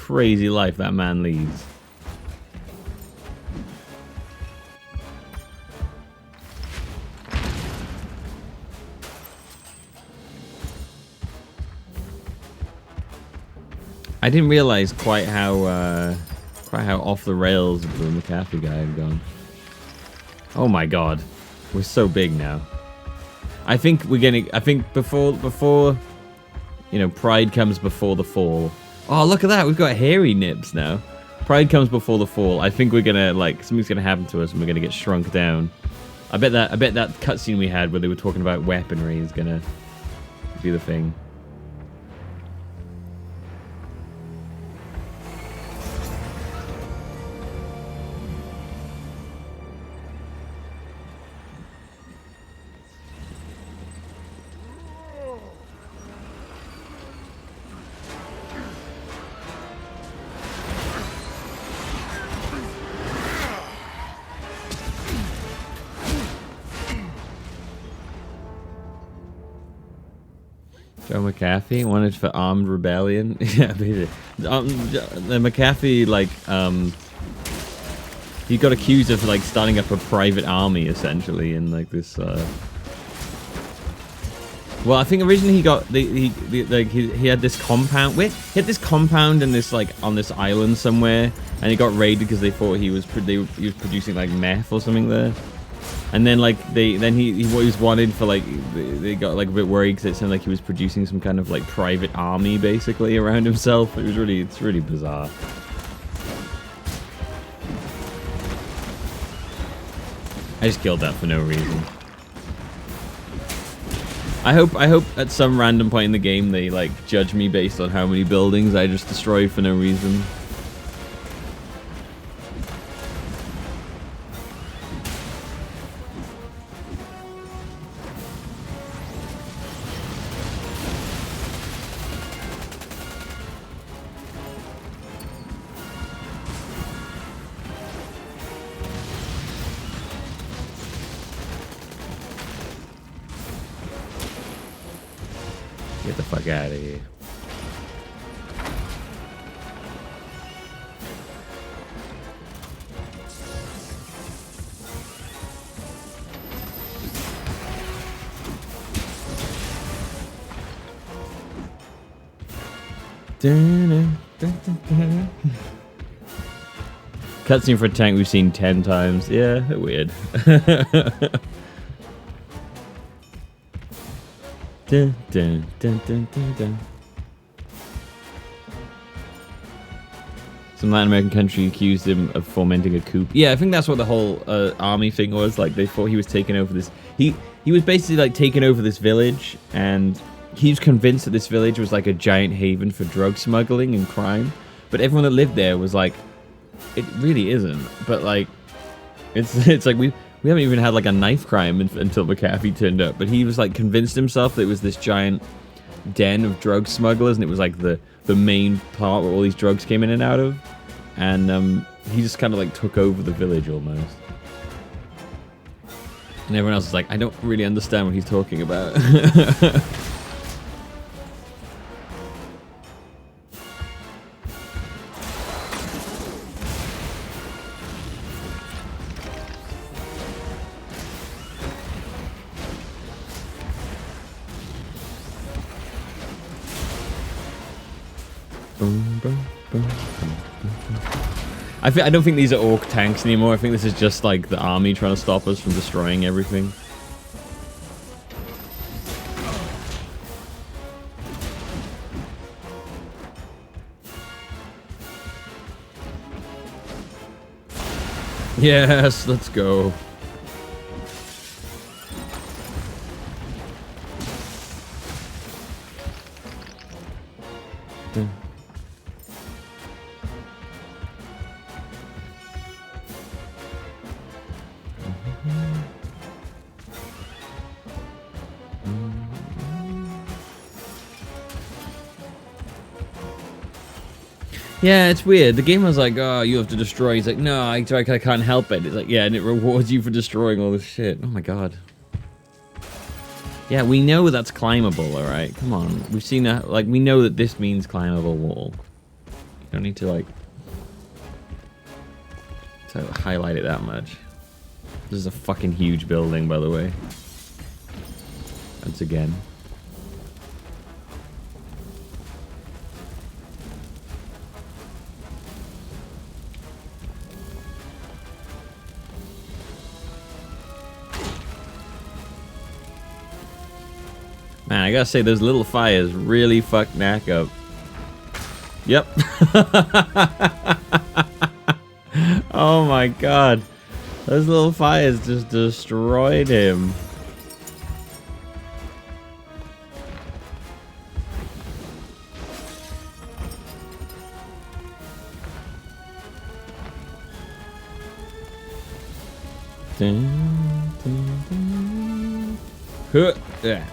crazy life that man leads. I didn't realize quite how off the rails the McAfee guy had gone. Oh my god, we're so big now. I think we're getting. I think before, you know, pride comes before the fall. Oh, look at that, we've got hairy nips now. Pride comes before the fall. I think we're gonna like something's gonna happen to us and we're gonna get shrunk down. I bet that cutscene we had where they were talking about weaponry is gonna be the thing. Joe McAfee wanted for armed rebellion. Yeah, the McAfee, like, he got accused of like starting up a private army essentially in like this. Well, I think originally he got he had this compound. He had this compound in this like on this island somewhere, and he got raided because they thought he was producing like meth or something there. And then like he was wanted for like they got like a bit worried because it sounded like he was producing some kind of like private army basically around himself. It's really bizarre. I just killed that for no reason. I hope at some random point in the game they like judge me based on how many buildings I just destroyed for no reason. Get the fuck out of here. Cutscene for a tank we've seen 10 times. Yeah, weird. Dun, dun, dun, dun, dun, dun. Some Latin American country accused him of fomenting a coup. Yeah, I think that's what the whole army thing was. Like, they thought he was taking over this. He was basically like taking over this village, and he was convinced that this village was like a giant haven for drug smuggling and crime. But everyone that lived there was like, it really isn't. But like, it's like we haven't even had like a knife crime until McAfee turned up. But he was like convinced himself that it was this giant den of drug smugglers, and it was like the main part where all these drugs came in and out of. And he just kind of like took over the village almost. And everyone else is like, I don't really understand what he's talking about. I don't think these are orc tanks anymore. I think this is just like the army trying to stop us from destroying everything. Yes, let's go. Yeah, it's weird. The game was like, oh, you have to destroy. He's like, no, I can't help it. It's like, yeah, and it rewards you for destroying all this shit. Oh my god. Yeah, we know that's climbable, alright? Come on. We've seen that, like, we know that this means climbable wall. Don't need to like to highlight it that much. This is a fucking huge building, by the way. Once again. Man, I gotta say, those little fires really fucked Knack up. Yep. Oh my god. Those little fires just destroyed him. Huh. Yeah.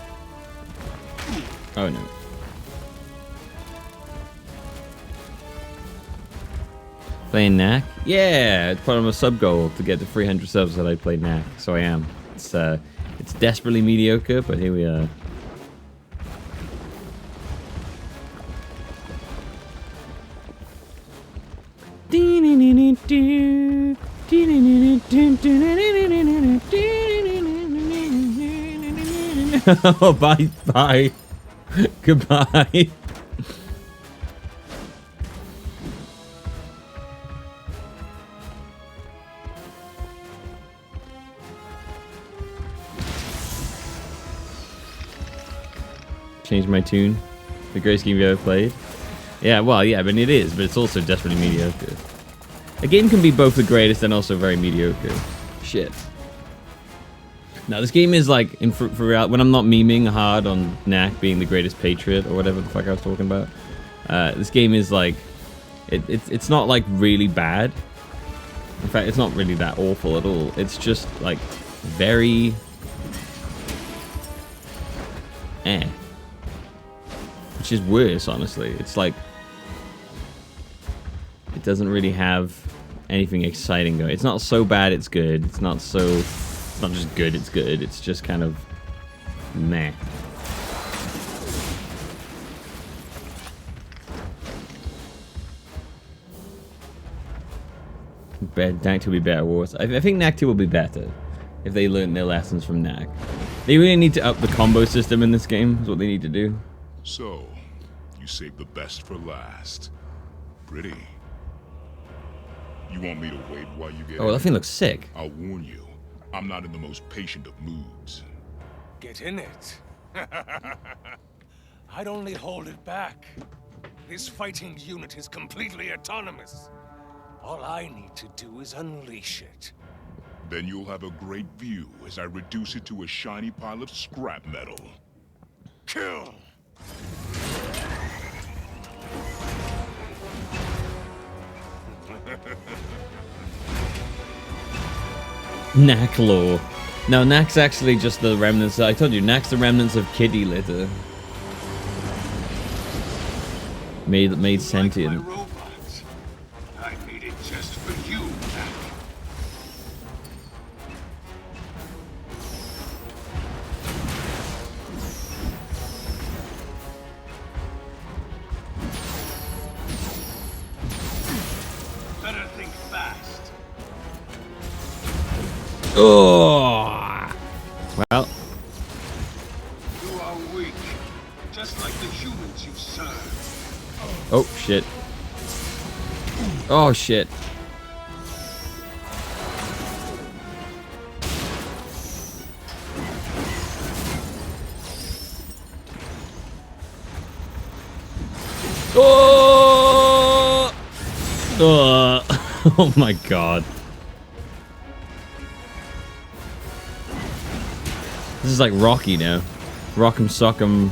Oh no. Playing Knack? Yeah, it's part of my sub goal to get to 300 subs that I play Knack. So I am. It's desperately mediocre, but here we are. Oh, bye, bye. Goodbye. Changed my tune. The greatest game you ever played. Yeah, well, yeah, I mean it is, but it's also desperately mediocre. A game can be both the greatest and also very mediocre. Shit. Now, this game is like, when I'm not memeing hard on Knack being the greatest patriot or whatever the fuck I was talking about, this game is like, it's not like really bad. In fact, it's not really that awful at all. It's just like very which is worse, honestly. It's like, it doesn't really have anything exciting going. It's not so bad it's good. It's not just good, it's good. It's just kind of meh. Knack 2 will be better or worse. I think Knack 2 will be better if they learn their lessons from Knack. They really need to up the combo system in this game, is what they need to do. So, you saved the best for last. Pretty. You want me to wait while you get Oh, that thing looks sick. I'll warn you, I'm not in the most patient of moods. Get in it. I'd only hold it back. This fighting unit is completely autonomous. All I need to do is unleash it. Then you'll have a great view as I reduce it to a shiny pile of scrap metal. Kill! Knack lore. No, Knack's actually just the remnants. I told you, Knack's the remnants of kitty litter. Made sentient. Like my robot. I made it just for you, Knack. Better think fast. Oh, well. You are weak, just like the humans you serve. Oh shit. Oh shit. Oh! Oh my god. This is like Rocky now. Rock 'em, sock 'em,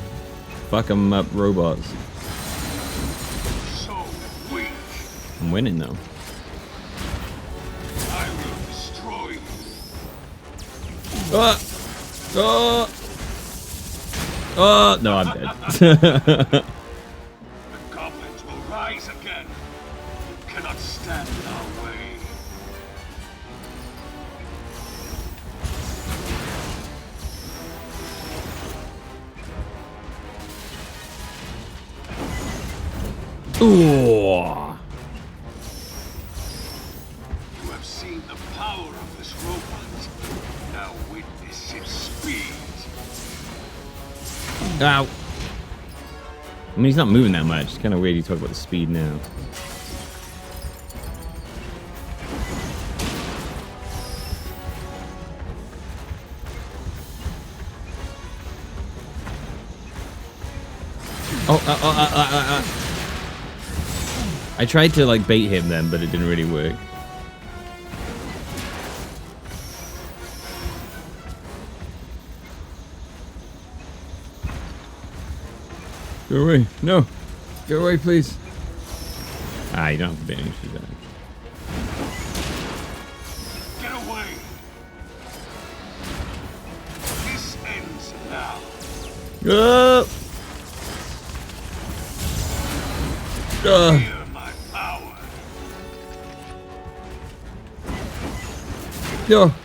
fuck 'em up robots. So weak. I'm winning though. I will destroy you. Oh! Oh! Oh! No, I'm dead. The goblins will rise again. You cannot stand in our way. Ooh. the power of this robot. Now witness its speed. Ow. I mean, he's not moving that much. It's kind of weird you talk about the speed now. I tried to like bait him then, but it didn't really work. Go away. No. Go away, please. Ah, you don't have to banish that. Get away. This ends now. Hear my power. No. Oh,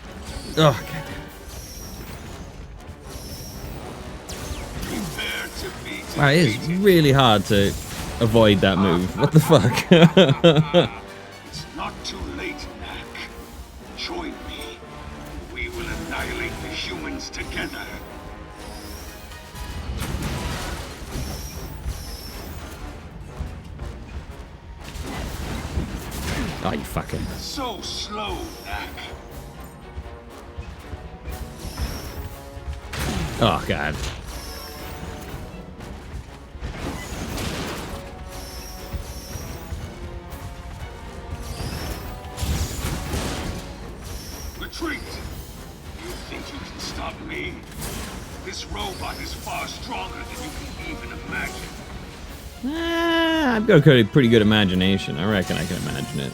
God. Prepare to be Wow, it is really hard to avoid that move. What the fuck? It's not too late, Knack. Join me. We will annihilate the humans together. Oh, you fucking. So slow, Knack. Oh, God. Retreat! You think you can stop me? This robot is far stronger than you can even imagine. I've got a pretty good imagination. I reckon I can imagine it.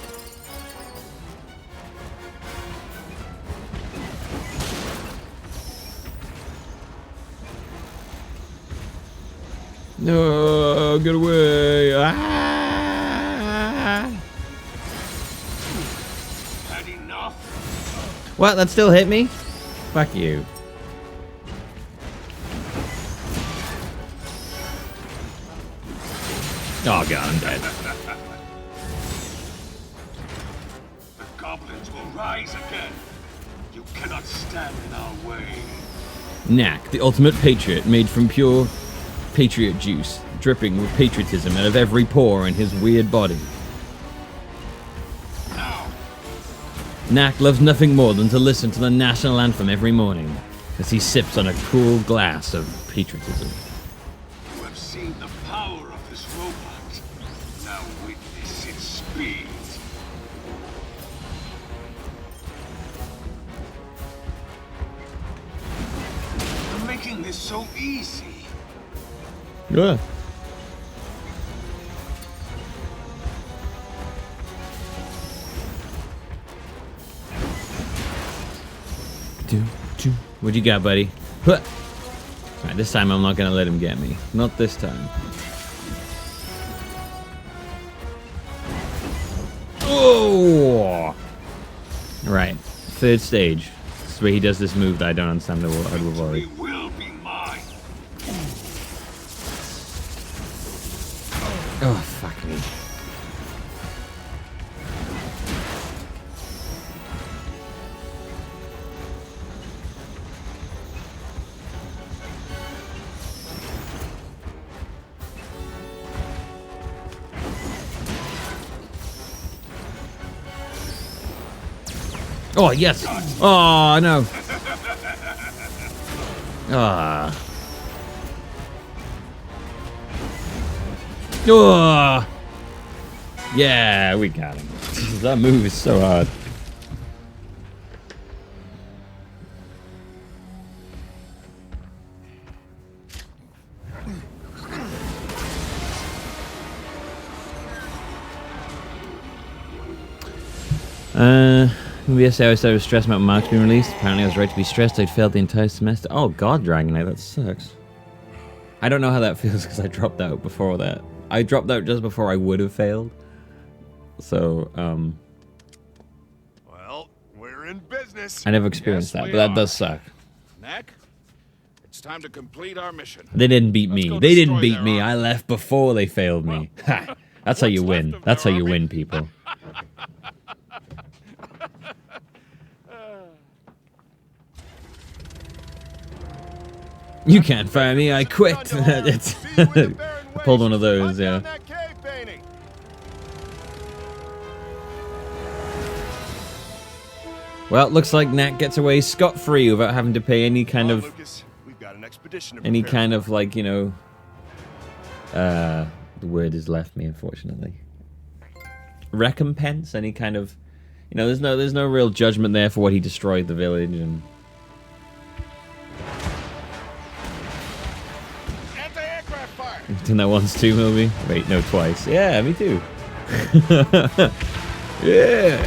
No, get away. Ah! Had enough? What? That still hit me? Fuck you. Oh, God, I'm dead. The goblins will rise again. You cannot stand in our way. Knack, the ultimate patriot, made from pure patriot juice, dripping with patriotism out of every pore in his weird body. Now, Knack loves nothing more than to listen to the national anthem every morning as he sips on a cool glass of patriotism. you have seen the power of this robot. Now witness its speed. You're making this so easy. Yeah. What you got, buddy? Huh. Alright, this time I'm not gonna let him get me. Not this time. Oh! Right. Third stage. This is where he does this move that I don't understand how to avoid. It will be mine. Oh, fuck me. Oh, yes. Oh, no. Ah. Oh. Yeah, we got him. That move is so hard. Yesterday I was stressed about marks being released. Apparently I was right to be stressed. I'd failed the entire semester. Oh god, Dragonite, that sucks. I don't know how that feels because I dropped out before that. I dropped out just before I would have failed. So, Well, we're in business. I never experienced that, but that does suck. Knack, it's time to complete our mission. They didn't beat me. go They didn't destroy beat their me. army. I left before they failed me. Ha! That's how you What's left win. of That's how their you army? win, people. You can't fire me, I quit. It's I pulled one of those, yeah. Well, looks like Knack gets away scot-free without having to pay any kind of... Any kind of, like, you know... the word has left me, unfortunately. Recompense? Any kind of... You know, there's no real judgment there for what he destroyed the village and... You've done that once too, Millbee? Wait, no, twice. Yeah, me too. Yeah.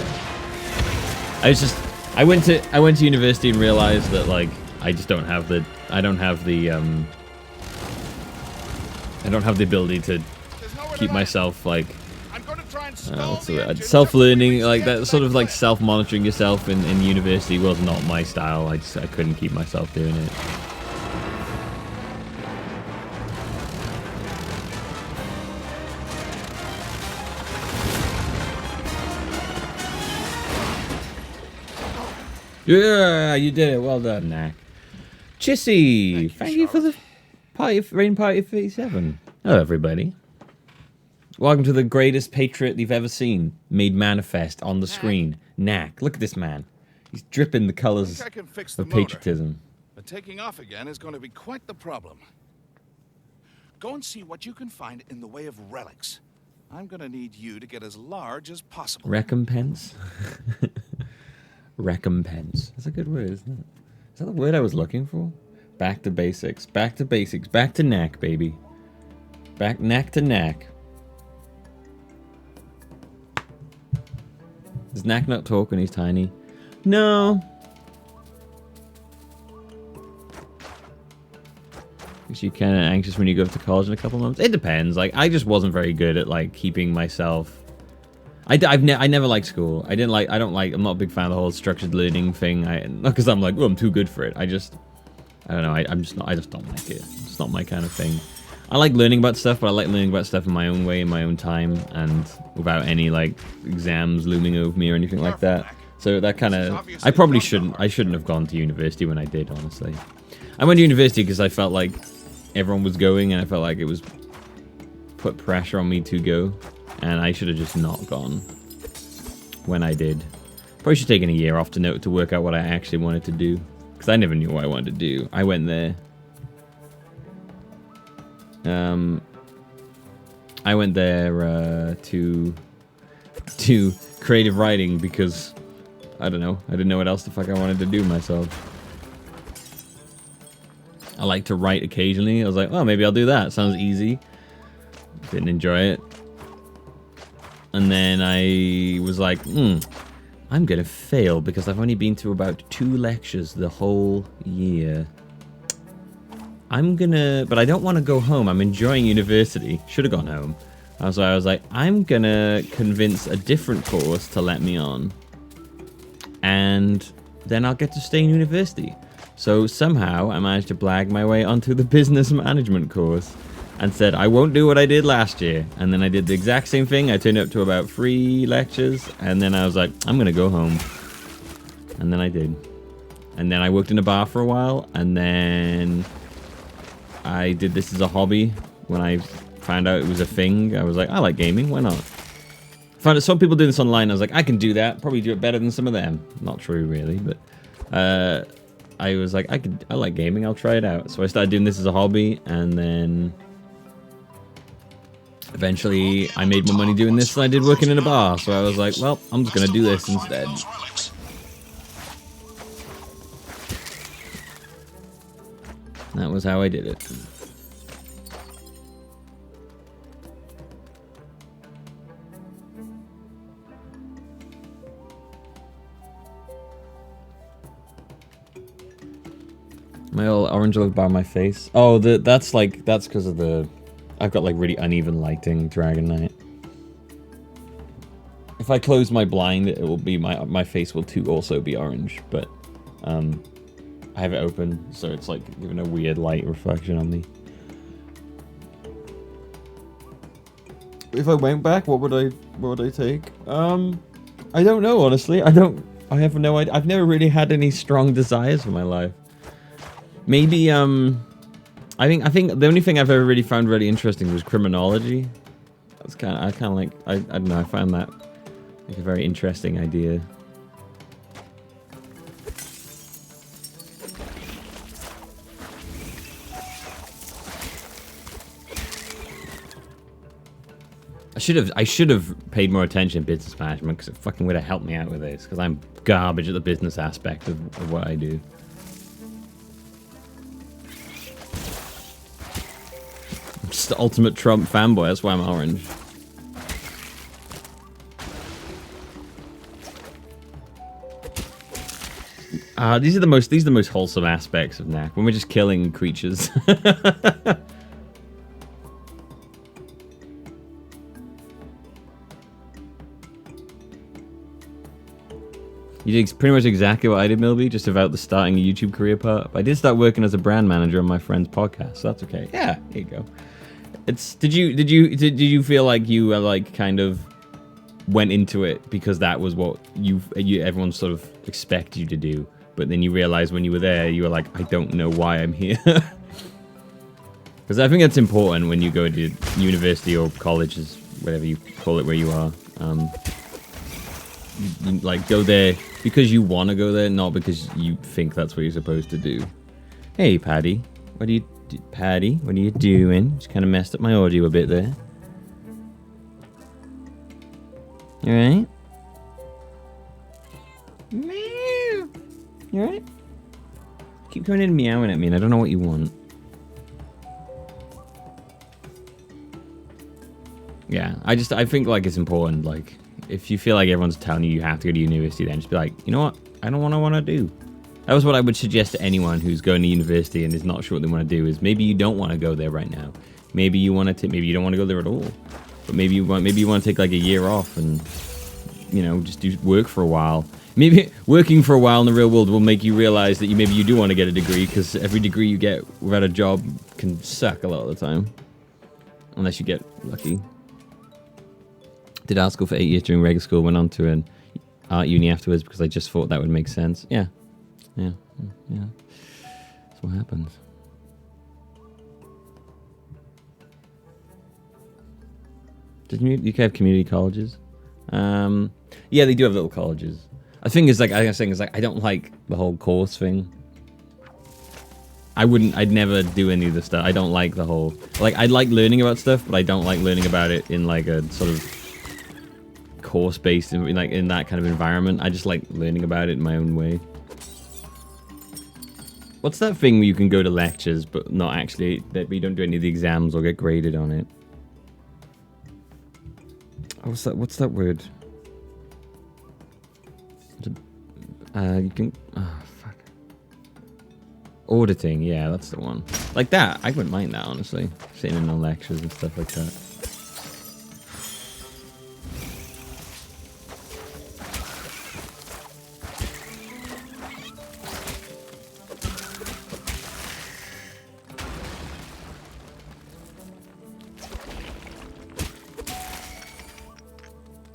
I went to university and realized that like I just don't have the I don't have the ability to keep myself like what's the word? Self-learning, like that sort of like self-monitoring yourself in university was not my style. I couldn't keep myself doing it. Yeah, you did it. Well done, Knack. Chissy, thank you for the rain party 37. Hello, everybody. Welcome to the greatest patriot you've ever seen, made manifest on the screen. Knack, look at this man. He's dripping the colors of patriotism. But taking off again is going to be quite the problem. Go and see what you can find in the way of relics. I'm going to need you to get as large as possible. Recompense? Recompense. That's a good word, isn't it? Is that the word I was looking for? Back to basics. Back to basics. Back to Knack, baby. Back Knack to Knack. Does Knack not talk when he's tiny? No. Is you kind of anxious when you go to college in a couple months? It depends. Like, I just wasn't very good at like keeping myself. I never liked school. I'm not a big fan of the whole structured learning thing. Not because I'm like, oh, I'm too good for it. I don't know. I just don't like it. It's not my kind of thing. I like learning about stuff, but I like learning about stuff in my own way, in my own time, and without any like exams looming over me or anything like that. So that kind of, I shouldn't have gone to university when I did, honestly. I went to university because I felt like everyone was going, and I felt like it was put pressure on me to go. And I should have just not gone when I did. Probably should have taken a year off to work out what I actually wanted to do. Because I never knew what I wanted to do. I went there. I went there to creative writing because, I don't know, I didn't know what else the fuck I wanted to do myself. I like to write occasionally. I was like, oh, maybe I'll do that. Sounds easy. Didn't enjoy it. And then I was like, I'm going to fail because I've only been to about 2 lectures the whole year. But I don't want to go home. I'm enjoying university. Should have gone home. So I was like, I'm going to convince a different course to let me on. And then I'll get to stay in university. So somehow I managed to blag my way onto the business management course. And said, I won't do what I did last year. And then I did the exact same thing. I turned up to about 3 lectures. And then I was like, I'm going to go home. And then I did. And then I worked in a bar for a while. And then I did this as a hobby. When I found out it was a thing, I was like, I like gaming. Why not? Found some people doing this online. I was like, I can do that. Probably do it better than some of them. Not true, really. But I was like, I like gaming. I'll try it out. So I started doing this as a hobby. And then... eventually, I made more money doing this than I did working in a bar, so I was like, well, I'm just gonna do this instead. That was how I did it. My old orange look by my face. Oh, that's because of the... I've got like really uneven lighting, Dragon Knight. If I close my blind, it will be my face will too also be orange, but I have it open, so it's like giving a weird light reflection on me. If I went back, what would I take? I don't know, honestly. I have no idea. I've never really had any strong desires for my life. Maybe I think the only thing I've ever really found really interesting was criminology. That's I kind of like, I don't know, I found that like a very interesting idea. I should have paid more attention to business management because it fucking would have helped me out with this because I'm garbage at the business aspect of what I do. I'm just the ultimate Trump fanboy, that's why I'm orange. These are the most wholesome aspects of Knack when we're just killing creatures. You did pretty much exactly what I did, Millbee, just about the starting a YouTube career part. But I did start working as a brand manager on my friend's podcast, so that's okay. Yeah, here you go. Did you feel like you were like kind of went into it because that was what everyone sort of expected you to do, but then you realized when you were there, you were like, I don't know why I'm here. Because I think that's important when you go to university or colleges, whatever you call it, where you are. You like go there because you want to go there, not because you think that's what you're supposed to do. Hey, Paddy, what are you doing? Just kind of messed up my audio a bit there. You alright? Meow. You alright? Keep coming in and meowing at me, and I don't know what you want. Yeah, I think like it's important, like. If you feel like everyone's telling you have to go to university, then just be like, you know what? I don't want to do. That was what I would suggest to anyone who's going to university and is not sure what they want to do. Is maybe you don't want to go there right now. Maybe you want to. Maybe you don't want to go there at all. But maybe you want to take like a year off and, you know, just do work for a while. Maybe working for a while in the real world will make you realize that maybe you do want to get a degree, because every degree you get without a job can suck a lot of the time, unless you get lucky. Did art school for 8 years during regular school, went on to an art uni afterwards because I just thought that would make sense. Yeah. That's what happens. Did you have community colleges? Yeah, they do have little colleges. The thing is, like, I don't like the whole course thing. I'd never do any of the stuff. I don't like the whole, like, I like learning about stuff, but I don't like learning about it in like a sort of course-based, like in that kind of environment. I just like learning about it in my own way. What's that thing where you can go to lectures but not actually, that we don't do any of the exams or get graded on it? What's that word? You can, oh fuck, auditing. Yeah, that's the one. Like that, I wouldn't mind that, honestly, sitting in on lectures and stuff like that.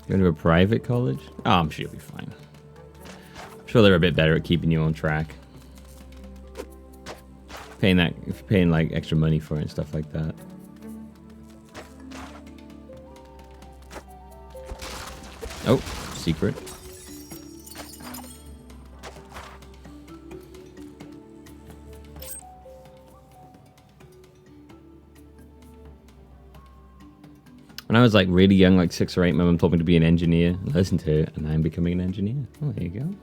Going to a private college? Oh, I'm sure you'll be fine. I'm sure they're a bit better at keeping you on track. Paying like extra money for it and stuff like that. Oh, secret. When I was like really young, like 6 or 8, my mum told me to be an engineer. I listened to it, and I'm becoming an engineer. Oh, there you go.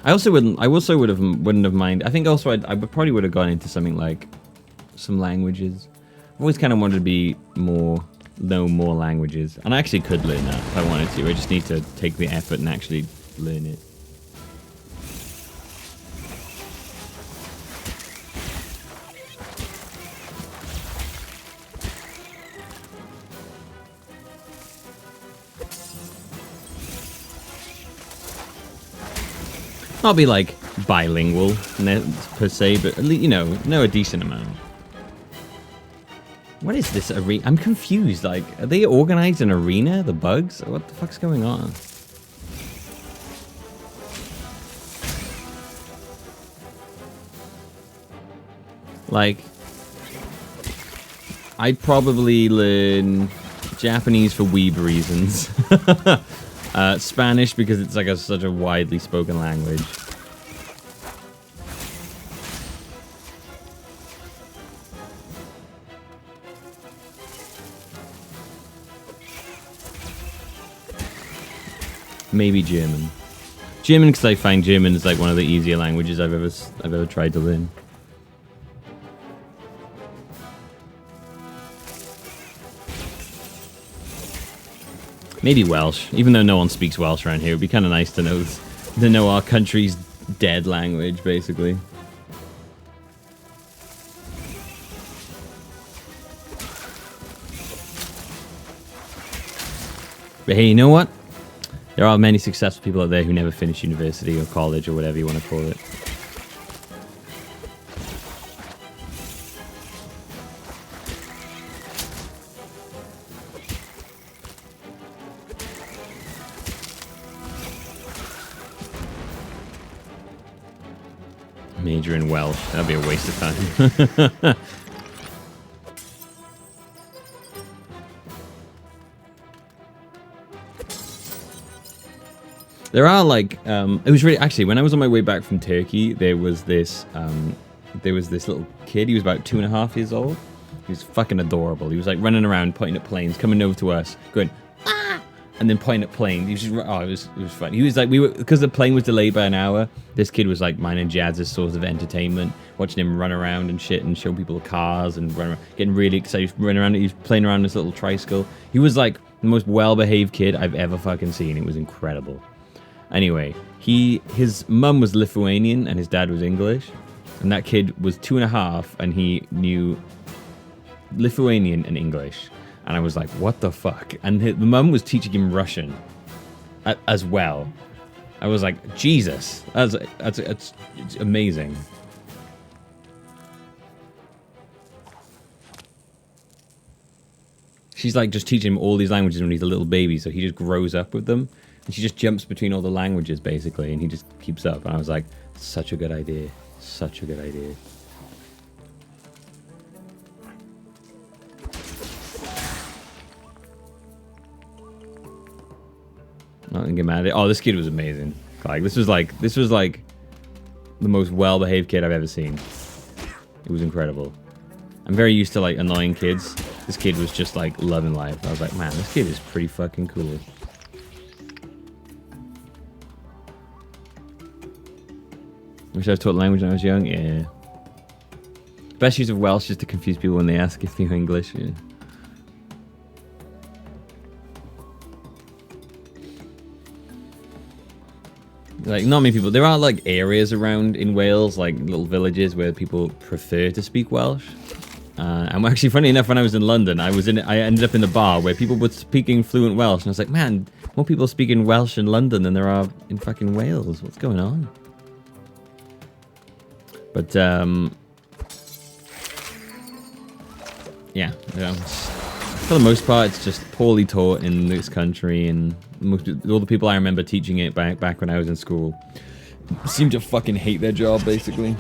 I also wouldn't have minded. I think also I probably would have gone into something like some languages. I've always kind of wanted to know more languages, and I actually could learn that if I wanted to. I just need to take the effort and actually learn it. I'll be like bilingual per se, but at least, you know a decent amount. What is this arena? I'm confused. Like, are they organized an arena? The bugs? What the fuck's going on? Like, I'd probably learn Japanese for weeb reasons. Spanish because it's like such a widely spoken language. Maybe German. German because I find German is like one of the easier languages I've ever tried to learn. Maybe Welsh, even though no one speaks Welsh around here. It'd be kind of nice to know our country's dead language, basically. But hey, you know what? There are many successful people out there who never finish university or college or whatever you want to call it. Major in Welsh. That'd be a waste of time. There are like, it was really, actually, when I was on my way back from Turkey, there was this little kid. He was about 2.5 years old. He was fucking adorable. He was like running around, pointing at planes, coming over to us, going, ah, and then pointing at planes. He was just, oh, it was fun. He was like, because the plane was delayed by an hour, this kid was like mine and Jazz's source of entertainment, watching him run around and shit and show people cars and run around, getting really excited, running around. He was playing around this little tricycle. He was like the most well-behaved kid I've ever fucking seen. It was incredible. Anyway, his mum was Lithuanian and his dad was English, and that kid was 2.5 and he knew Lithuanian and English, and I was like, what the fuck? And the mum was teaching him Russian as well. I was like, Jesus, it's amazing. She's like just teaching him all these languages when he's a little baby, so he just grows up with them. And she just jumps between all the languages, basically, and he just keeps up. And I was like, such a good idea. Such a good idea. Not gonna get mad at it. Oh, this kid was amazing. Like, this was like the most well-behaved kid I've ever seen. It was incredible. I'm very used to, like, annoying kids. This kid was just, like, loving life. I was like, man, this kid is pretty fucking cool. Wish I was taught language when I was young. Yeah. Best use of Welsh is to confuse people when they ask if you're English. Yeah. Like, not many people. There are like areas around in Wales, like little villages where people prefer to speak Welsh. And actually, funny enough, when I was in London, I ended up in the bar where people were speaking fluent Welsh, and I was like, man, more people speaking Welsh in London than there are in fucking Wales. What's going on? But, yeah, for the most part, it's just poorly taught in this country, and all the people I remember teaching it back when I was in school seem to fucking hate their job, basically.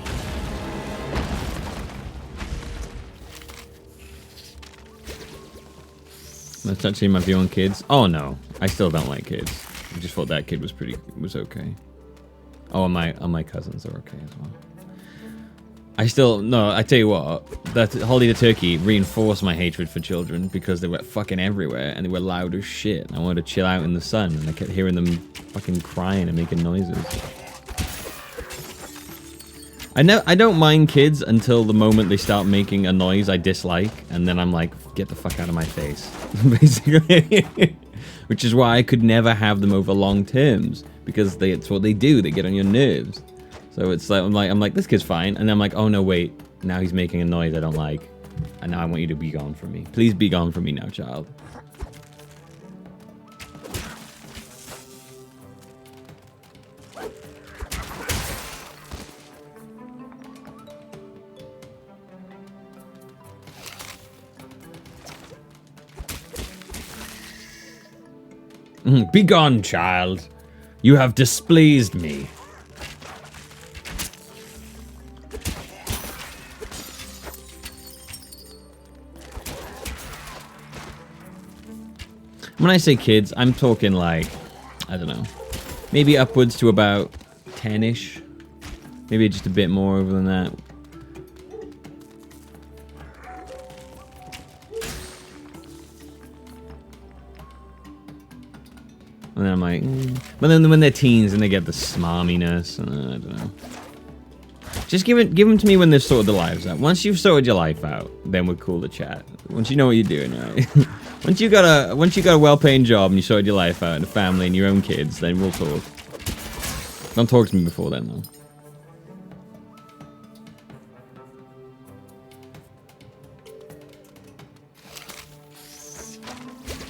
That's touching my view on kids. Oh no, I still don't like kids. I just thought that kid was okay. Oh, and my cousins are okay as well. I tell you what, that holiday to Turkey reinforced my hatred for children because they were fucking everywhere and they were loud as shit. I wanted to chill out in the sun and I kept hearing them fucking crying and making noises. I don't mind kids until the moment they start making a noise I dislike, and then I'm like, get the fuck out of my face, basically. Which is why I could never have them over long terms, because it's what they do. They get on your nerves. So it's like I'm like this kid's fine, and then I'm like, oh no, wait, now he's making a noise I don't like, and now I want you to be gone from me. Please be gone from me now, child. Be gone, child. You have displeased me. When I say kids, I'm talking like, I don't know, maybe upwards to about 10-ish. Maybe just a bit more over than that. And then I'm like, but then when they're teens and they get the smarminess, I don't know. Just give them to me when they've sorted their lives out. Once you've sorted your life out, then we're cool to chat. Once you know what you're doing, right? once you got a well-paying job and you sorted your life out and a family and your own kids, then we'll talk. Don't talk to me before then, though.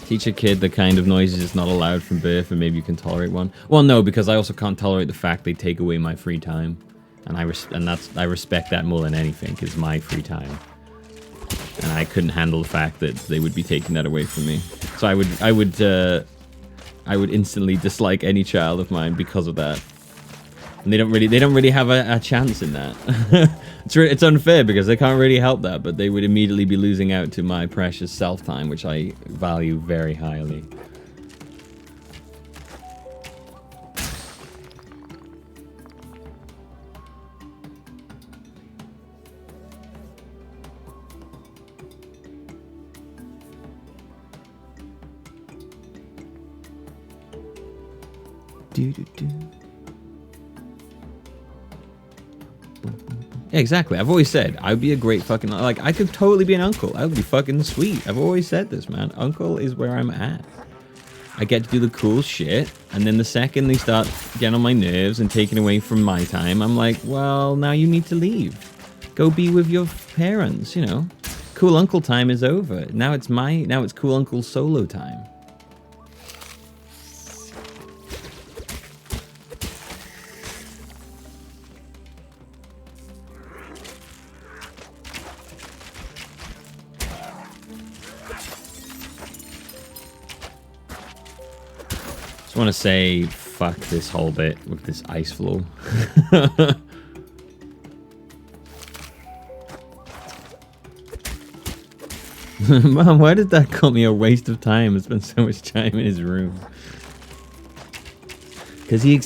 Teach a kid the kind of noises it's not allowed from birth, and maybe you can tolerate one. Well, no, because I also can't tolerate the fact they take away my free time, and I respect that more than anything. It's my free time, and I couldn't handle the fact that they would be taking that away from me. So I would instantly dislike any child of mine because of that. And they don't really have a chance in that. It's unfair because they can't really help that, but they would immediately be losing out to my precious self-time, which I value very highly. Yeah, exactly. I've always said I'd be a great fucking, like, I could totally be an uncle. I would be fucking sweet. I've always said this, man. Uncle is where I'm at. I get to do the cool shit, and then the second they start getting on my nerves and taking away from my time, I'm like, well, now you need to leave. Go be with your parents, you know. Cool uncle time is over. Now it's cool uncle solo time. I want to say fuck this whole bit with this ice floor. Mom, why did that call me a waste of time? I spent so much time in his room. Because he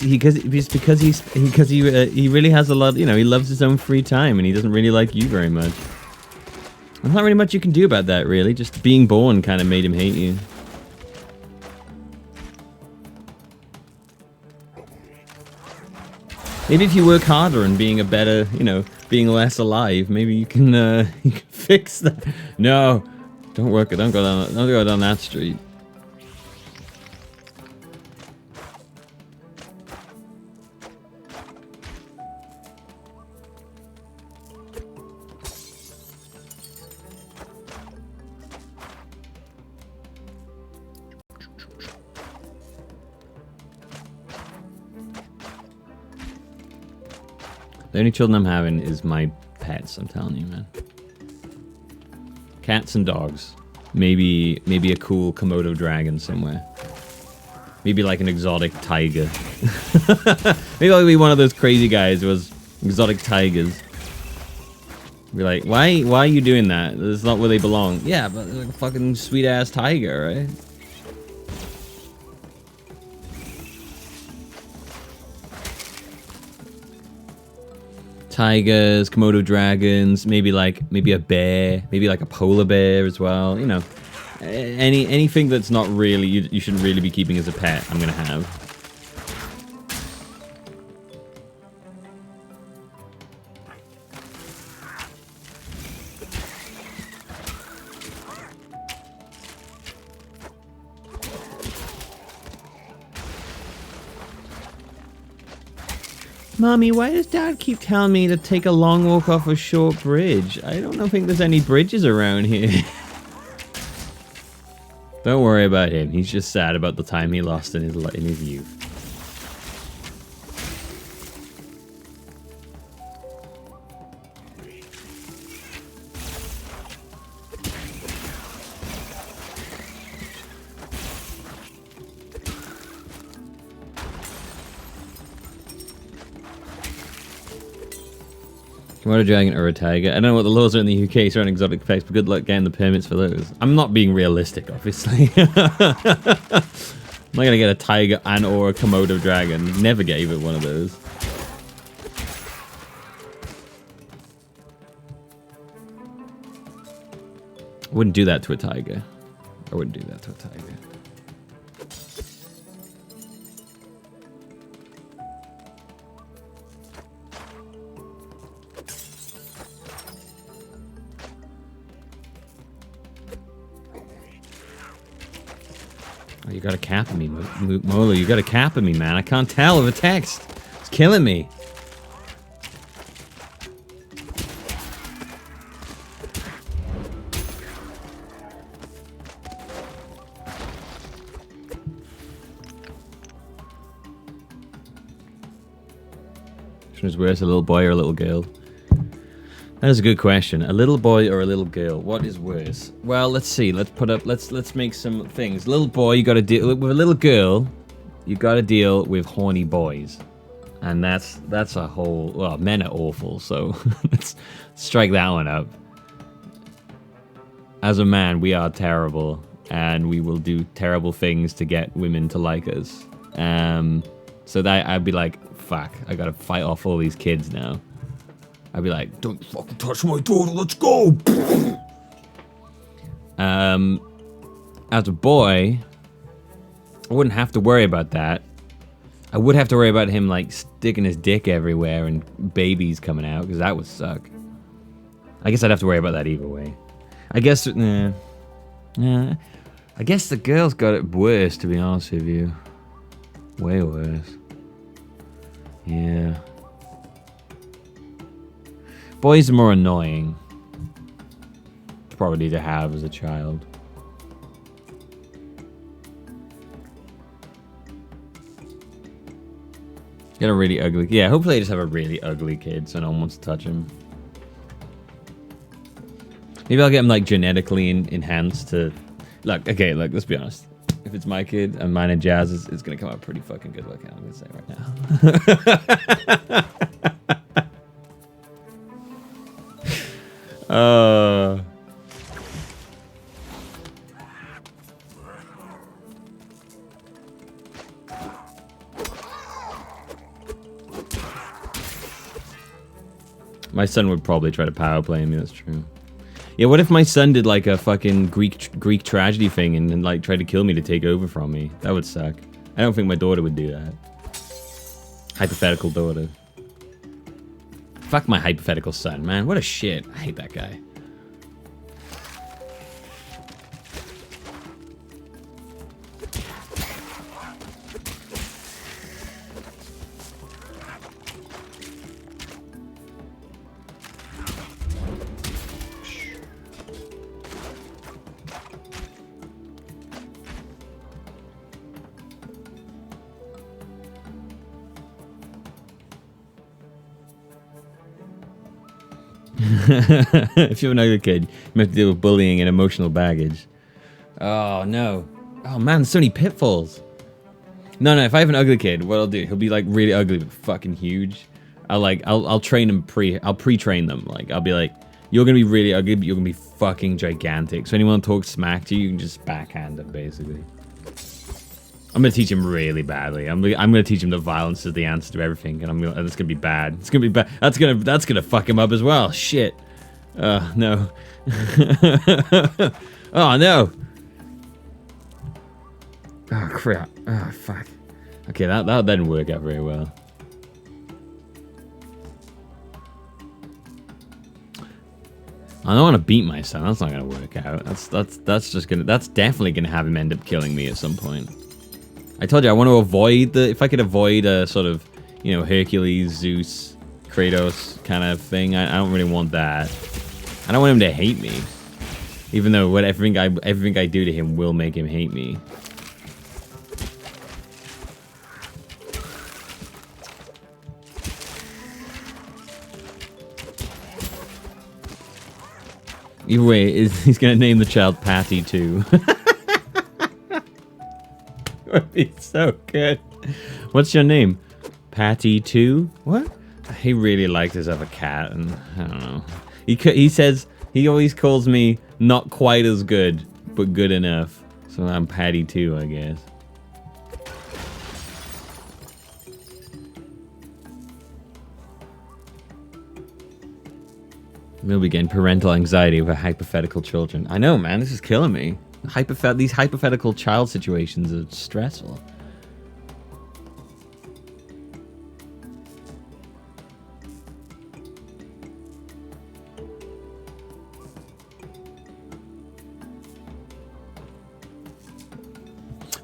really has a lot, you know, he loves his own free time and he doesn't really like you very much. There's not really much you can do about that, really. Just being born kind of made him hate you. Maybe if you work harder and being a better, you know, being less alive, maybe you can fix that. No, don't go down that street. The only children I'm having is my pets, I'm telling you, man. Cats and dogs. Maybe a cool Komodo dragon somewhere. Maybe like an exotic tiger. Maybe I'll be one of those crazy guys who has exotic tigers. Be like, why are you doing that? That's not where they belong. Yeah, but like a fucking sweet ass tiger, right? Tigers, Komodo dragons, maybe a bear, maybe like a polar bear as well. You know, anything that's not really you shouldn't really be keeping as a pet. I'm gonna have. Mommy, why does Dad keep telling me to take a long walk off a short bridge? I don't think there's any bridges around here. Don't worry about him. He's just sad about the time he lost in his youth. What a dragon or a tiger. I don't know what the laws are in the UK surrounding exotic pets, but good luck getting the permits for those. I'm not being realistic, obviously. I'm not gonna get a tiger and or a Komodo dragon. Never get even one of those. I wouldn't do that to a tiger. I wouldn't do that to a tiger. Oh, you got a cap of me, Molo. You got a cap of me, man. I can't tell the text. It's killing me. Which one's worse, a little boy or a little girl? That is a good question. A little boy or a little girl? What is worse? Well, let's see. Let's put up. Let's make some things. Little boy, you got to deal with a little girl. You got to deal with horny boys, and that's a whole. Well, men are awful, so let's strike that one up. As a man, we are terrible, and we will do terrible things to get women to like us. So that I'd be like, fuck, I gotta fight off all these kids now. I'd be like, don't fucking touch my daughter, let's go! As a boy, I wouldn't have to worry about that. I would have to worry about him, like, sticking his dick everywhere and babies coming out, because that would suck. I guess I'd have to worry about that either way. I guess, I guess the girls got it worse, to be honest with you. Way worse. Yeah. Boys are more annoying. Probably to have as a child. Get a really ugly... Yeah, hopefully I just have a really ugly kid so no one wants to touch him. Maybe I'll get him, like, genetically enhanced to... Look, okay, look, let's be honest. If it's my kid and mine and Jazz's, it's gonna come out pretty fucking good looking, I'm gonna say right now. My son would probably try to power play me, that's true. Yeah, what if my son did like a fucking Greek tragedy thing and like tried to kill me to take over from me? That would suck. I don't think my daughter would do that. Hypothetical daughter. Fuck my hypothetical son, man. What a shit. I hate that guy. If you're an ugly kid, you have to deal with bullying and emotional baggage. Oh, no. Oh, man, so many pitfalls. No, if I have an ugly kid, what I'll do, he'll be, like, really ugly but fucking huge. I'll train him I'll pre-train them. Like, I'll be like, you're gonna be really ugly, but you're gonna be fucking gigantic. So anyone talks smack to you, you can just backhand them, basically. I'm gonna teach him really badly. I'm gonna teach him that violence is the answer to everything, and it's gonna be bad. It's gonna be bad. That's gonna fuck him up as well. Shit. No. Oh no. Oh crap. Oh fuck. Okay, that didn't work out very well. I don't want to beat my son. That's not gonna work out. That's definitely gonna have him end up killing me at some point. I told you I want to avoid if I could avoid a sort of, you know, Hercules, Zeus, Kratos kind of thing. I don't really want that. I don't want him to hate me, even though everything I do to him will make him hate me. Either way, he's gonna name the child Patty too. Would be so good. What's your name? Patty 2? What? The he really likes his other cat, and I don't know. He says he always calls me not quite as good, but good enough. So I'm Patty too, I guess. Millbee getting parental anxiety over hypothetical children. I know, man. This is killing me. These hypothetical child situations are stressful.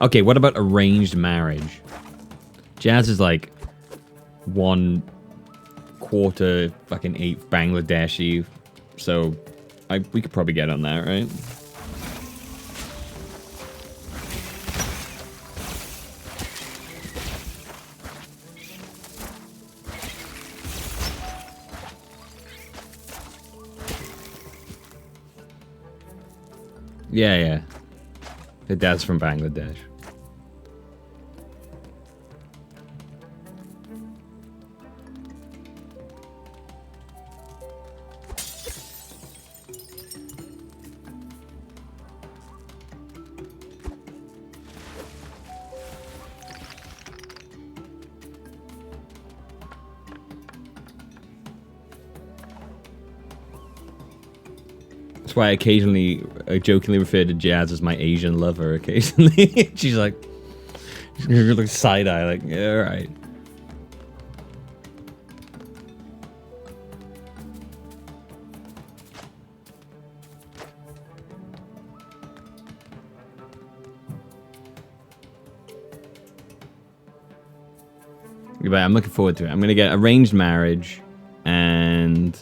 Okay, what about arranged marriage? Jazz is like 1/4 fucking 8 Bangladeshi, so we could probably get on that, right? Yeah, yeah. The dad's from Bangladesh. That's why I occasionally jokingly refer to Jazz as my Asian lover occasionally. She's like side-eye, like, yeah, alright. But I'm looking forward to it. I'm gonna get arranged marriage and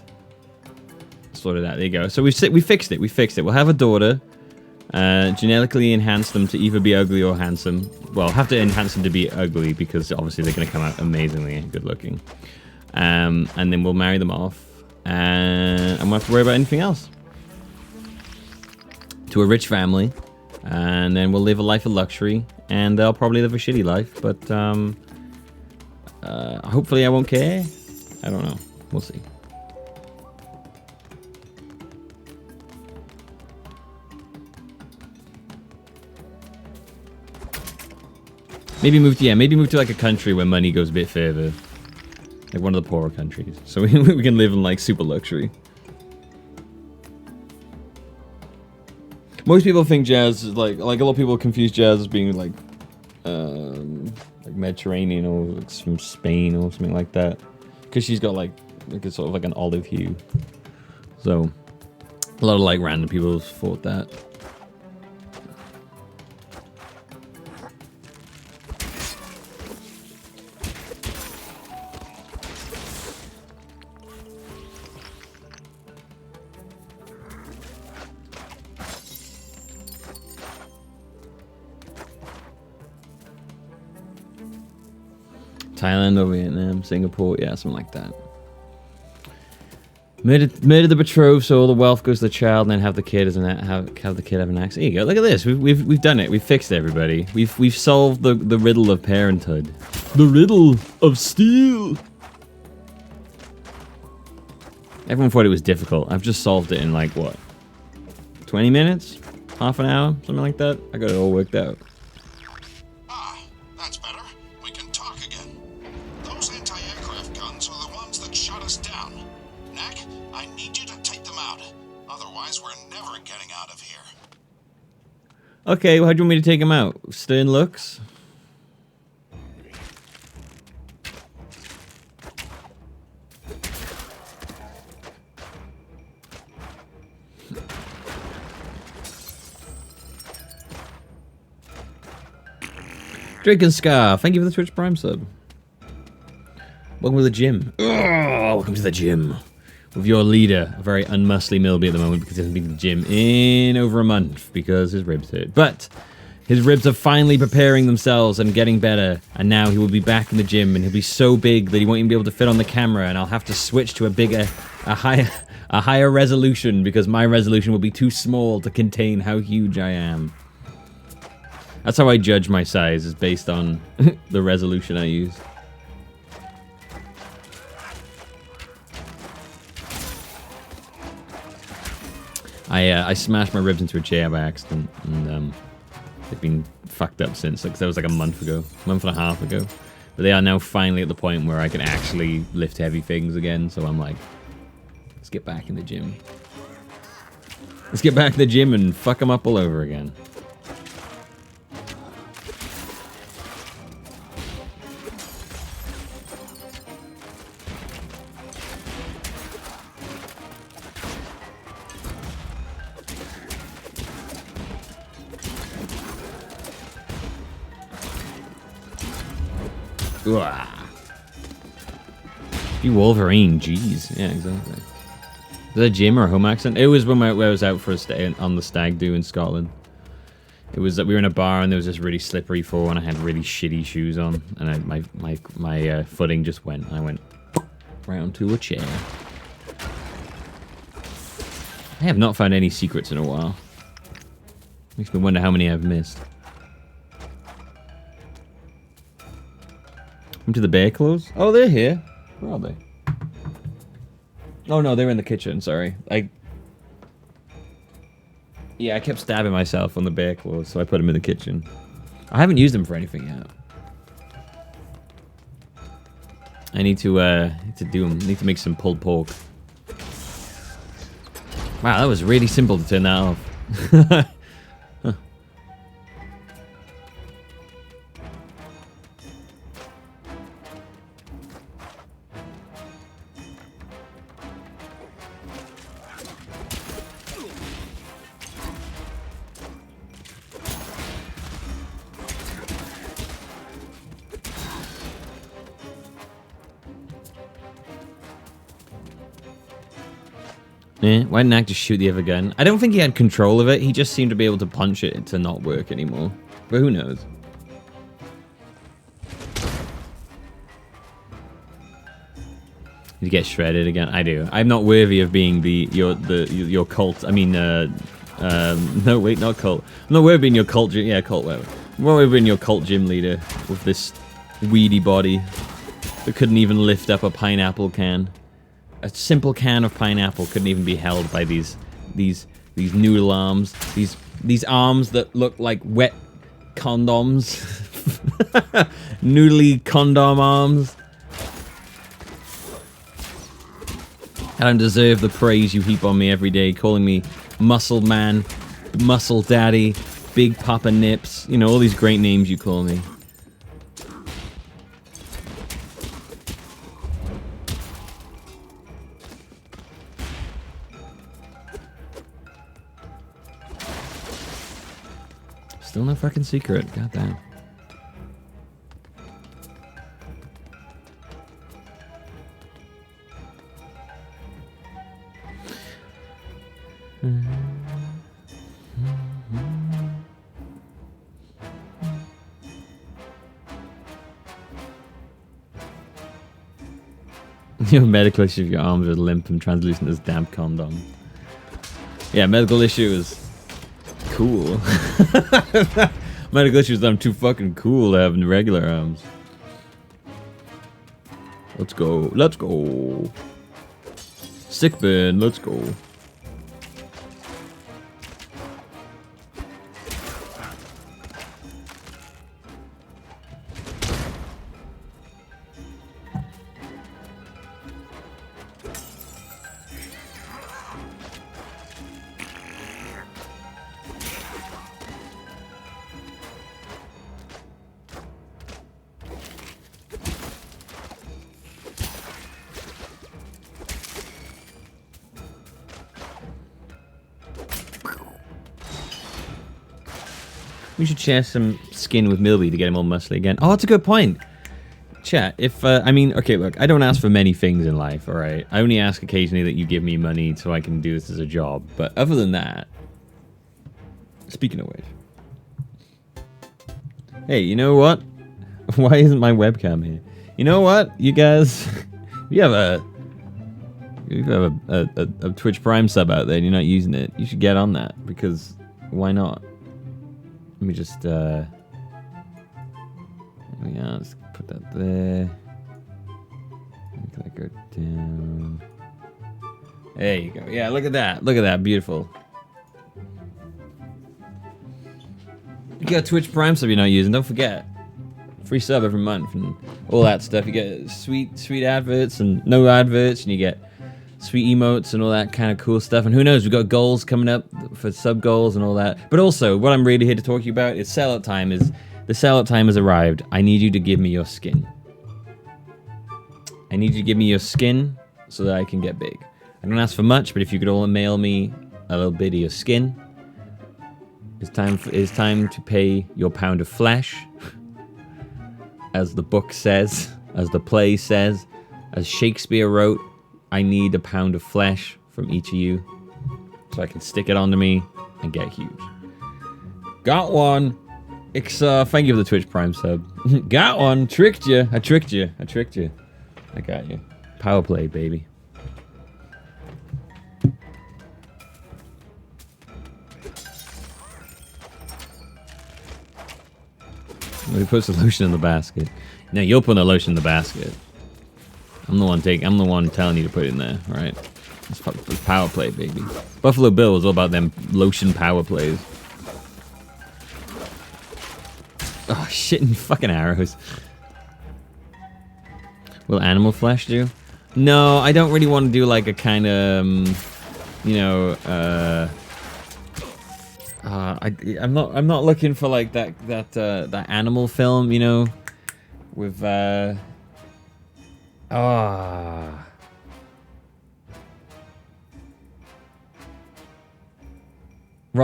sort of that. There you go. So we fixed it. We fixed it. We'll have a daughter. Genetically enhance them to either be ugly or handsome. Well, have to enhance them to be ugly because obviously they're going to come out amazingly good looking. And then we'll marry them off. And I won't have to worry about anything else. To a rich family. And then we'll live a life of luxury. And they'll probably live a shitty life. But hopefully I won't care. I don't know. We'll see. Maybe move to like a country where money goes a bit further. Like one of the poorer countries. So we can live in like super luxury. Most people think Jazz is like a lot of people confuse Jazz as being like Mediterranean or like from Spain or something like that. Because she's got like a sort of like an olive hue. So a lot of like random people thought that. Thailand or Vietnam, Singapore, yeah, something like that. Murder the betrothed, so all the wealth goes to the child, and then have the kid as have the kid have an axe. There you go. Look at this. We've done it. We've fixed everybody. We've solved the riddle of parenthood. The riddle of steel. Everyone thought it was difficult. I've just solved it in like what? 20 minutes? Half an hour? Something like that. I got it all worked out. That's better. We can talk again. Those anti-aircraft guns are the ones that shut us down. Knack, I need you to take them out. Otherwise, we're never getting out of here. Okay, well, how do you want me to take him out? Stern looks? Drake and Scar, thank you for the Twitch Prime sub. Welcome to the gym. Welcome to the gym. With your leader, a very unmuscly Millbee at the moment because he hasn't been to the gym in over a month because his ribs hurt. But his ribs are finally preparing themselves and getting better. And now he will be back in the gym and he'll be so big that he won't even be able to fit on the camera. And I'll have to switch to a higher resolution because my resolution will be too small to contain how huge I am. That's how I judge my size, is based on the resolution I use. I smashed my ribs into a chair by accident, and they've been fucked up since. Like, that was like a month and a half ago. But they are now finally at the point where I can actually lift heavy things again. So I'm like, let's get back in the gym. Let's get back to the gym and fuck them up all over again. You Wolverine, jeez. Yeah, exactly. Is that a gym or a home accent? It was when I was out for a stay on the stag do in Scotland. It was that we were in a bar and there was this really slippery floor and I had really shitty shoes on and my footing just went. I went right onto a chair. I have not found any secrets in a while. Makes me wonder how many I've missed. Into the bear clothes? Oh, they're here. Where are they? Oh no, they were in the kitchen, sorry. Yeah, I kept stabbing myself on the bear claws, so I put them in the kitchen. I haven't used them for anything yet. I need to do them. I need to make some pulled pork. Wow, that was really simple to turn that off. Why didn't Knack just shoot the other gun? I don't think he had control of it. He just seemed to be able to punch it to not work anymore. But who knows? You get shredded again. I do. I'm not worthy of being your cult. I mean, no wait, not cult. I'm not worthy of being your cult. Yeah, cult. Whatever. I'm not worthy of being your cult gym leader with this weedy body that couldn't even lift up a pineapple can. A simple can of pineapple couldn't even be held by these noodle arms. These arms that look like wet condoms. Noodly condom arms. I don't deserve the praise you heap on me every day, calling me muscle man, muscle daddy, big papa nips. You know, all these great names you call me. Still no fucking secret. Goddamn. Your medical issue, your arms are limp and translucent as damp condom. Yeah, medical issue is cool. Medical issue is I'm too fucking cool to have regular arms. Let's go. Let's go. Sick burn. Let's go. We should share some skin with Millbee to get him all muscly again. Oh, that's a good point. Chat, if, I mean, okay, look, I don't ask for many things in life, alright? I only ask occasionally that you give me money so I can do this as a job. But other than that, speaking of which. Hey, you know what? Why isn't my webcam here? You know what, you guys? You have a Twitch Prime sub out there and you're not using it. You should get on that, because why not? Let me just, yeah, let's put that there. Make that go down. There you go. Yeah, look at that. Look at that. Beautiful. You got Twitch Prime sub you're not using. Don't forget. Free sub every month and all that stuff. You get sweet adverts and no adverts, and you get sweet emotes and all that kind of cool stuff. And who knows, we've got goals coming up for sub goals and all that. But also, what I'm really here to talk to you about is sellout time. The sellout time has arrived. I need you to give me your skin. I need you to give me your skin so that I can get big. I don't ask for much, but if you could all mail me a little bit of your skin, it's time to pay your pound of flesh. As the book says, as the play says, as Shakespeare wrote, I need a pound of flesh from each of you so I can stick it onto me and get huge. Got one. Thank you for the Twitch Prime sub. Got one. Tricked you. I tricked you. I got you. Power play, baby. He puts the lotion in the basket. No, you're putting the lotion in the basket. I'm the one telling you to put it in there, right? It's power play, baby. Buffalo Bill was all about them lotion power plays. Oh, shitting fucking arrows. Will animal flesh do? No, I don't really want to do like a kind of, you know, I'm not looking for like that animal film, you know, with Rob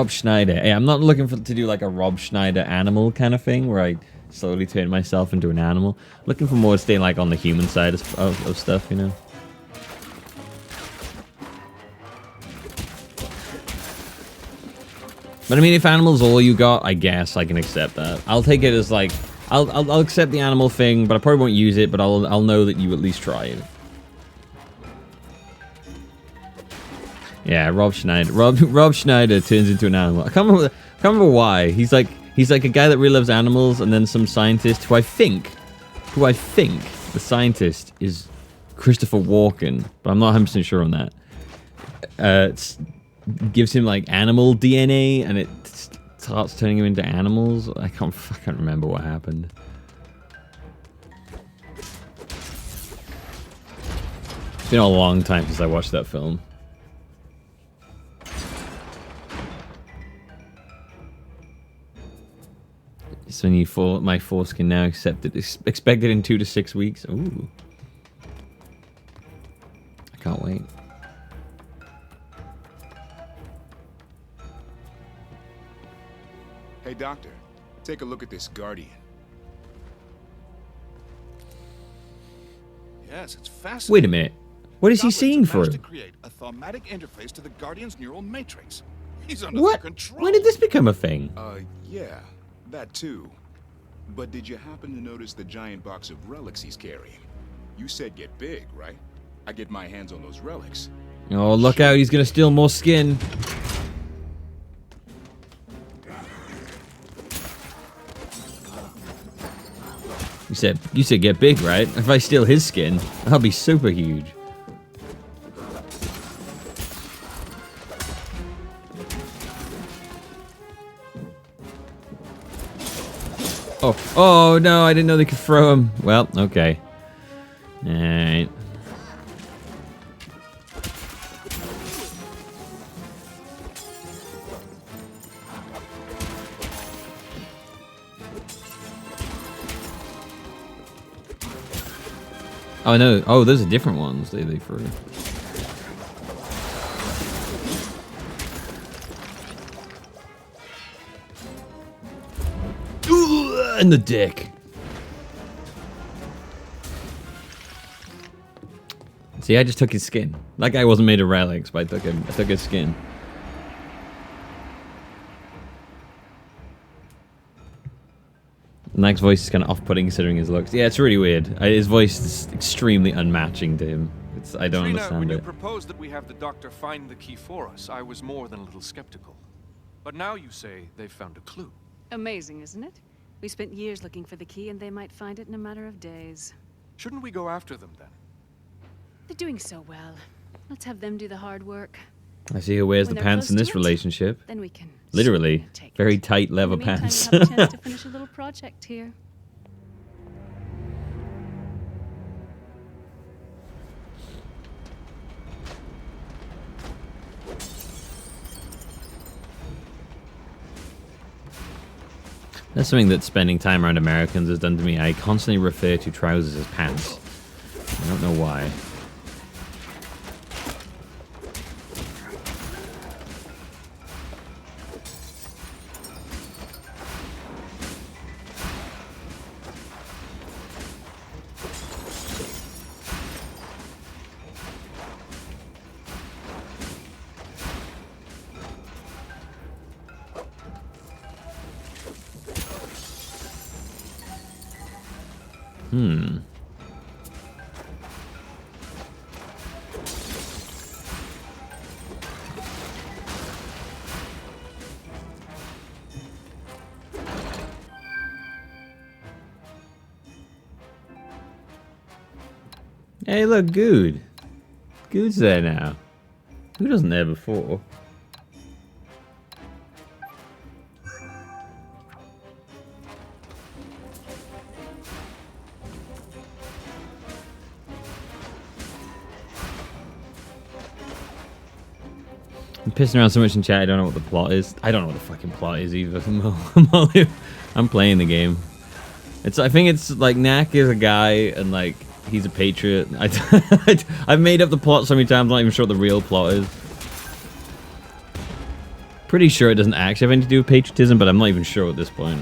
Schneider. Hey, I'm not looking to do like a Rob Schneider animal kind of thing where I slowly turn myself into an animal. I'm looking for more to stay like on the human side of stuff, you know. But I mean, if animal's all you got, I guess I can accept that. I'll take it as like, I'll accept the animal thing, but I probably won't use it, but I'll know that you at least tried. Yeah, Rob Schneider. Rob Schneider turns into an animal. I can't remember why. He's like a guy that really loves animals, and then some scientist who I think the scientist is Christopher Walken, but I'm not 100% sure on that. Gives him like animal DNA, and it starts turning him into animals. I can't remember what happened. It's been a long time since I watched that film. So my foreskin now accepted, expected in 2 to 6 weeks. Ooh, I can't wait. Hey, Doctor, take a look at this Guardian. Yes, it's fascinating. Wait a minute. What is he seeing for to him? create a thaumatic interface to the Guardian's neural matrix. He's under What? control. When did this become a thing? Yeah, that too. But did you happen to notice the giant box of relics he's carrying? You said get big, right? I get my hands on those relics. Oh, look out, he's gonna steal more skin. You said get big, right? If I steal his skin, I'll be super huge. Oh no, I didn't know they could throw him. Well, okay. Alright. Oh no! Oh, those are different ones. They threw. Ooh, in the dick. See, I just took his skin. That guy wasn't made of relics, but I took his skin. Knack's voice is kind of off-putting considering his looks. Yeah, it's really weird. His voice is extremely unmatching to him. I don't understand when it. you proposed that we have the doctor find the key for us, I was more than a little skeptical. But now you say they've found a clue. Amazing, isn't it? We spent years looking for the key, and they might find it in a matter of days. Shouldn't we go after them then? They're doing so well. Let's have them do the hard work. I see who wears When the they're pants close in to this it, relationship. Then we can Literally. take it. Very tight leather In the meantime, pants. you'll have a chance to finish a little project here. That's something that spending time around Americans has done to me. I constantly refer to trousers as pants. I don't know why. Hey, look, Good. Good's there now. Who wasn't there before? I'm pissing around so much in chat, I don't know what the plot is. I don't know what the fucking plot is either. I'm playing the game. I think it's like Knack is a guy and like he's a patriot. I've made up the plot so many times, I'm not even sure what the real plot is. Pretty sure it doesn't actually have anything to do with patriotism, but I'm not even sure at this point.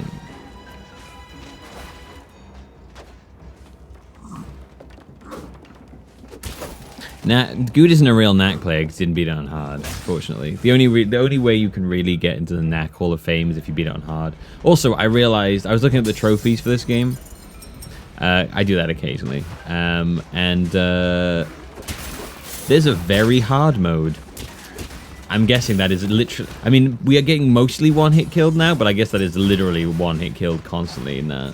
Good isn't a real Knack player because he didn't beat it on hard, fortunately. The only way you can really get into the Knack Hall of Fame is if you beat it on hard. Also, I realized, I was looking at the trophies for this game. I do that occasionally. There's a very hard mode. I'm guessing that is literally... I mean, we are getting mostly one-hit killed now, but I guess that is literally one-hit killed constantly in that.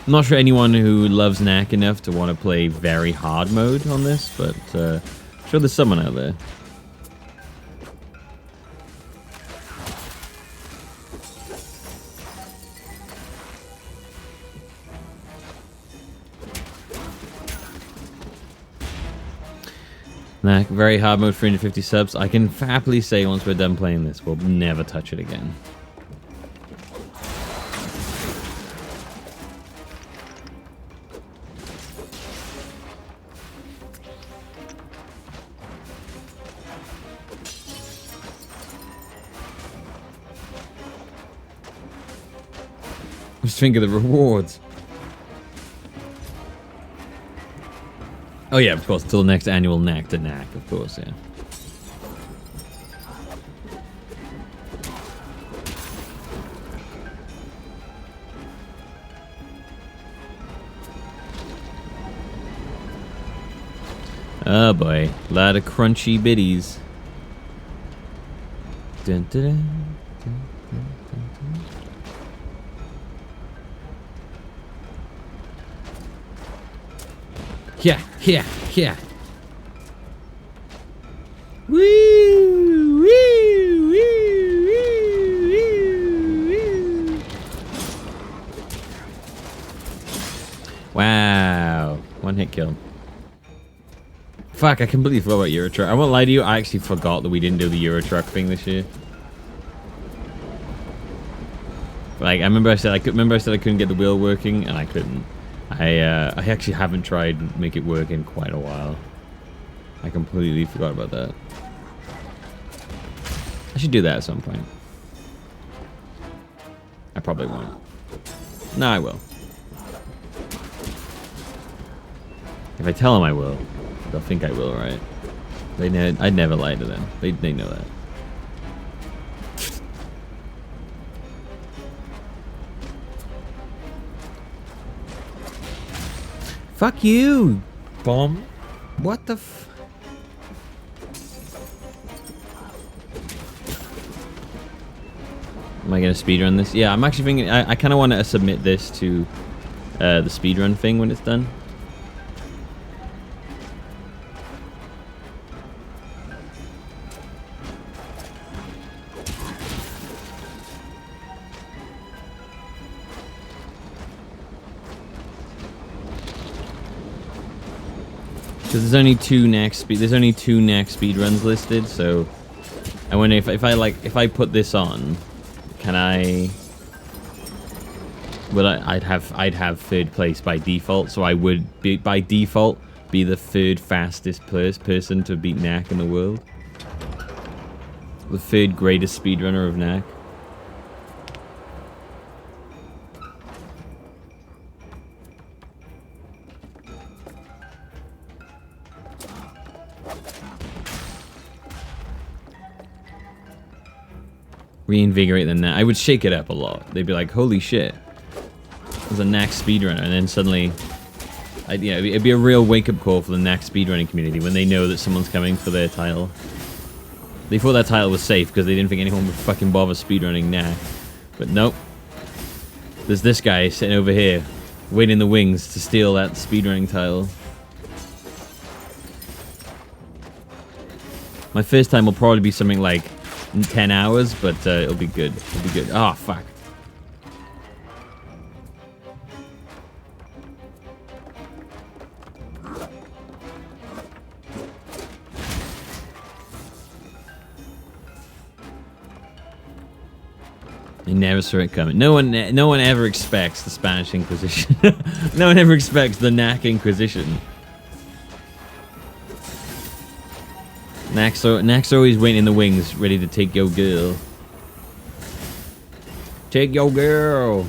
I'm not sure anyone who loves Knack enough to want to play very hard mode on this, but I'm sure there's someone out there. Knack, very hard mode, 350 subs. I can happily say once we're done playing this, we'll never touch it again. Just think of the rewards. Oh yeah, of course, until the next annual Knack to Knack, of course, yeah. Oh boy, a lot of crunchy biddies. Dun, dun, dun, dun, dun, dun, dun. Yeah. Woo, woo, woo, woo, woo. Wow, one hit kill. Fuck, I completely forgot about Euro Truck. I won't lie to you, I actually forgot that we didn't do the Euro Truck thing this year. Like, I remember I said I couldn't get the wheel working, and I couldn't. I actually haven't tried to make it work in quite a while. I completely forgot about that. I should do that at some point. I probably won't. No, I will. If I tell them I will, they'll think I will, right? I'd never lie to them. They know that. Fuck you, bomb. What the f... Am I gonna speedrun this? Yeah, I'm actually thinking... I kind of want to submit this to the speedrun thing when it's done. Because there's only two Knack speed runs listed, so I wonder if I put this on, can I? Well, I'd have third place by default, so I would be by default be the third fastest person to beat Knack in the world, the third greatest speedrunner of Knack. Reinvigorate the Knack. I would shake it up a lot. They'd be like, holy shit, there's a Knack speedrunner, and then suddenly, it'd be a real wake-up call for the Knack speedrunning community when they know that someone's coming for their title. They thought that title was safe because they didn't think anyone would fucking bother speedrunning Knack. But nope. There's this guy sitting over here, waiting in the wings to steal that speedrunning title. My first time will probably be something like in 10 hours, but it'll be good. It'll be good. Oh, fuck. I never saw it coming. No one ever expects the Spanish Inquisition. No one ever expects the Knack Inquisition. Knack's always waiting in the wings, ready to take your girl. Take your girl.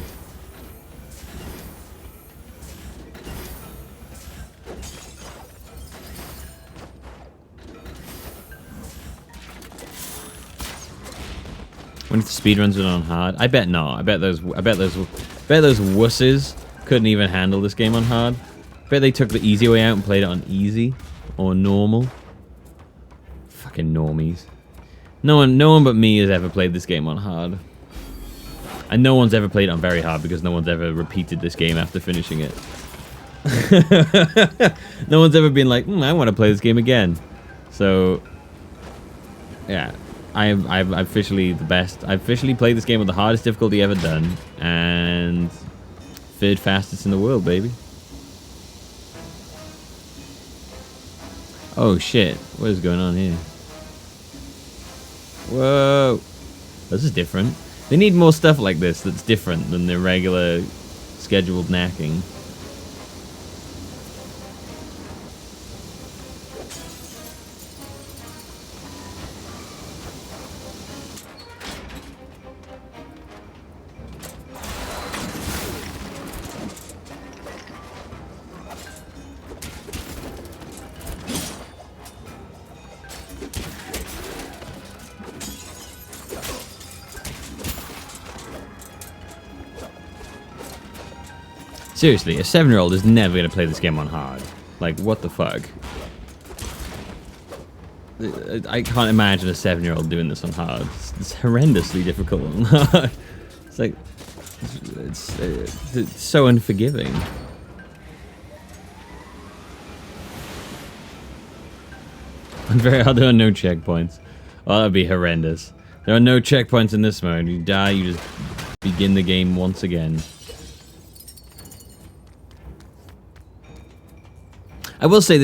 When if the speedruns were on hard? I bet not. I bet those wusses couldn't even handle this game on hard. I bet they took the easy way out and played it on easy or normal. Fucking normies. No one but me has ever played this game on hard. And no one's ever played it on very hard because no one's ever repeated this game after finishing it. No one's ever been like, I want to play this game again. So, yeah. I'm officially the best. I've officially played this game with the hardest difficulty ever done. And third fastest in the world, baby. Oh shit. What is going on here? Whoa. This is different. They need more stuff like this that's different than the regular scheduled knacking. Seriously, a 7-year-old is never going to play this game on hard. Like, what the fuck? I can't imagine a 7-year-old doing this on hard. It's horrendously difficult on hard. It's like... It's so unforgiving. On very hard, there are no checkpoints. Oh, that would be horrendous. There are no checkpoints in this mode. You die, you just begin the game once again. I will say this